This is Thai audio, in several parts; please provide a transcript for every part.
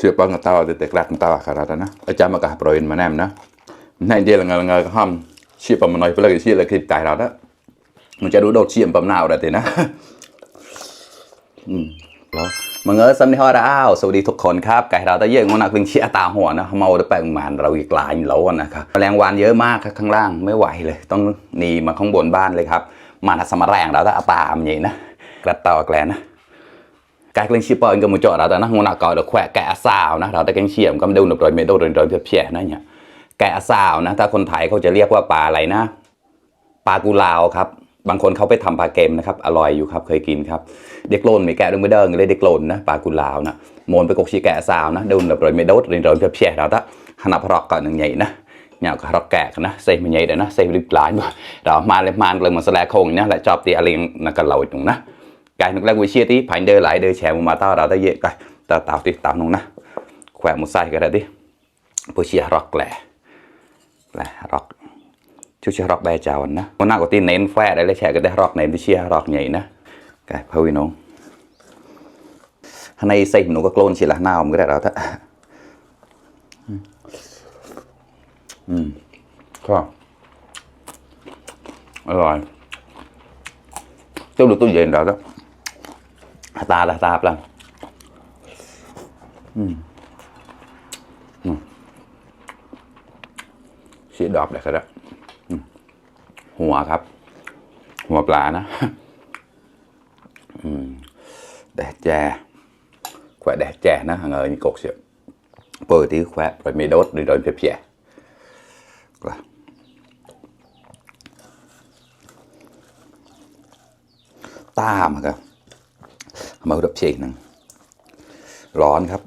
siapa nggak tahu ada teklat nggak tahu karena na aja maka proin mana na nay dia là người không siapa mà nói với lại siapa là cái tài đó mìnhจะดูโดดเชี่ยมปั๊มนาวได้นะมาเงยสำนีฮอดาวสวัสดีทุกคนครับไก่เราตะเยงมันนักวิ่งเชี่ยตาหัวนะเมาได้แปลงมันเราอีกหลายโลนะครับแมลงวันเยอะมากข้างล่างไม่ไหวเลยต้องหนีมาข้างบนบ้านเลยครับมันสมาแรงเราถ้าตามอย่างนี้นะกระต่อแกลนะไก่เลี้ยงชิปเปอร์ก็มุจจอเราแต่นะมันนักก่อนเราแขวะแกะสาวนะเราตะเกียงเชี่ยมก็ดูหนุบโดยเมโดโดยเพี้ยนะเนี่ยแกะสาวนะถ้าคนไทยเขาจะเรียกว่าปลาอะไรนะปลากุลาวครับบางคนเขาไปทำปลาเค็มนะครับอร่อยอยู่ครับเคยกินครับเด็กโลนไม่แกะดึงไม่เดินเลยเด็กโลนนะปลากุลาวนะโมนไปกกชีแกะสาวนะดูหนุบโดยเมโดโดยเพี้ยเราถ้าขนาดพรอกก่อนหนึ่งใหญ่นะเนี่ยก็รอกแกะนะเซฟมันใหญ่เด้อนะเซฟริบหลายเรามาเลยมาสแลคงเนี่ยแหละชอบตีอะไรนักกระเหล่าตรงนะไก่นึกแรกวิเชียที่ผ่านเดินหลายเดินแฉมาต้าเราได้เยอะไก่เต่าที่เต่านงนะแขวะมุไซก็ได้ดิผู้เชียรอกแหล่รอกchú chia rọc bè chào anh á, con nào có tin nén phe đấy lấy trẻ cái đấy rọc nén đi chia rọc nhảy nè, cái phơi nó, hôm nay xây nó có clone chỉ là nào cái đó thôi, có, rồi, cháu được tôi về đó đó, ta là ta lắm, sẽ đọp đấy cái đó. หัวครับหัวปลานะแดดแจ่แขวะแดดแจ่นะเงยกกเสียเปิดที่แขวะไปไม่โดดโดนเพี้ยตามครับมาดับเชียงนึงร้อนครับ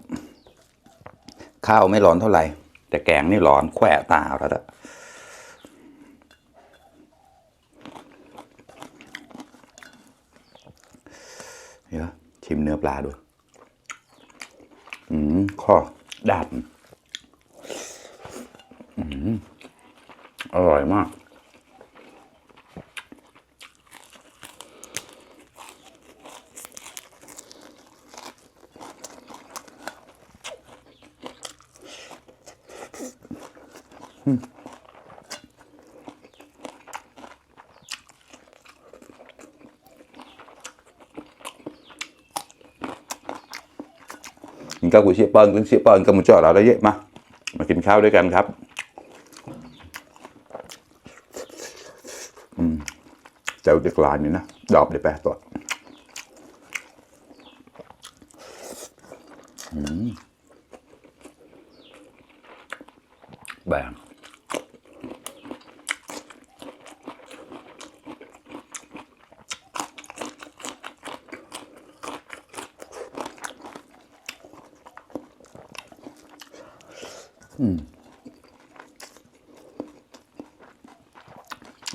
ข้าวไม่ร้อนเท่าไหร่แต่แกงนี่ร้อนแขวะตาแล้วนะเดี๋ยวชิมเนื้อปลาดูข้อดาดอร่อยมากกินข้าวกุยเชียเปิ้ลก็มุจจอเราได้เยอะมากินข้าวด้วยกันครับเจ้าเด็กหลานนี่นะดอกได้แปดตัวแบ่ง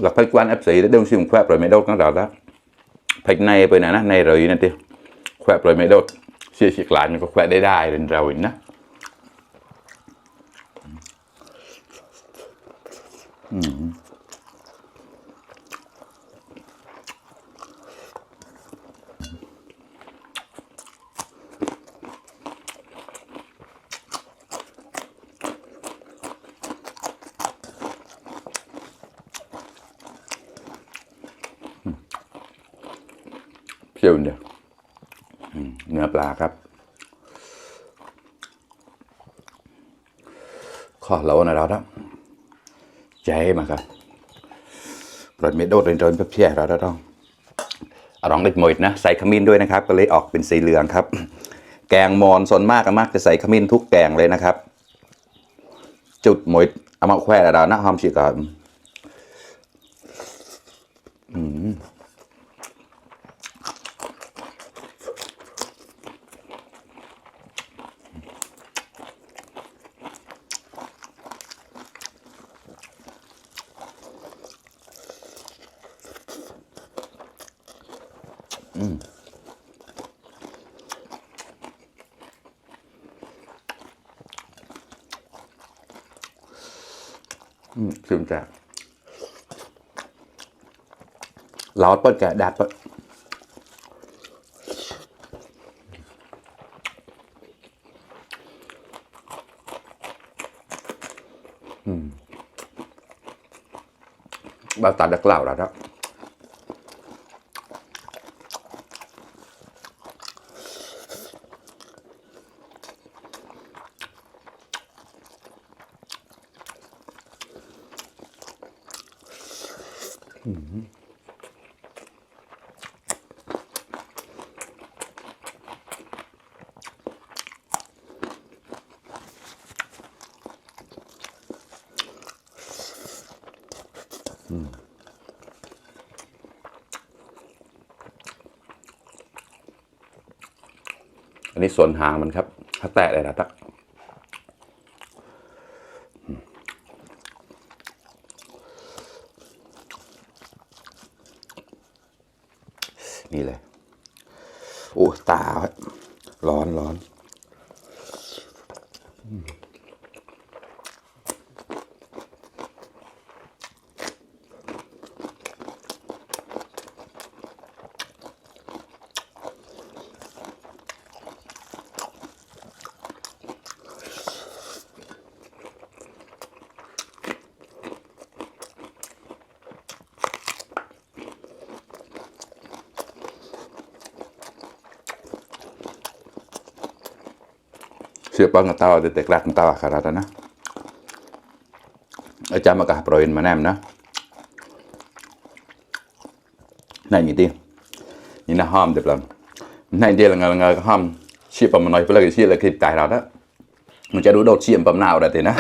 là phải quan ép sĩ để đông xuyên khoe rồi mấy đâu có rõ đó phải này bây nè này rồi nè tiêu khoe rồi mấy đâu chia sẻ lại nhưng có khoe để đai rồi nèเจียวเนี่ยเนื้อปลาครับข้อเหลาในเราครับใจมาครับโปรดไม่โดดเดินเพี้ยเราต้องเอาลองเล็กหมดนะใส่ขมิ้นด้วยนะครับก็เลยออกเป็นสีเหลืองครับแกงมอนส่วนมากจะใส่ขมิ้นทุกแกงเลยนะครับจุดหมดเอามาแขวะเรานะหอมฉีกก่อนชิมจากร้อนเปิดแกะดัดเปิด bao tạt đặc lào đó. Anh นี้ส่วนหางมันครับถ้าแตะเลยนะตักนี่เลยโอ้ตาร้อนร้อนsiapa nggak tahu ada tekrak nggak tahu karena na aja maka proin mana na này như tiên như là hòm được lắm này dia là ngờ hòm chia phẩm nói với là cái chia là kịp cài nào đó mình sẽ đối đầu chia phẩm nào đấy thì nó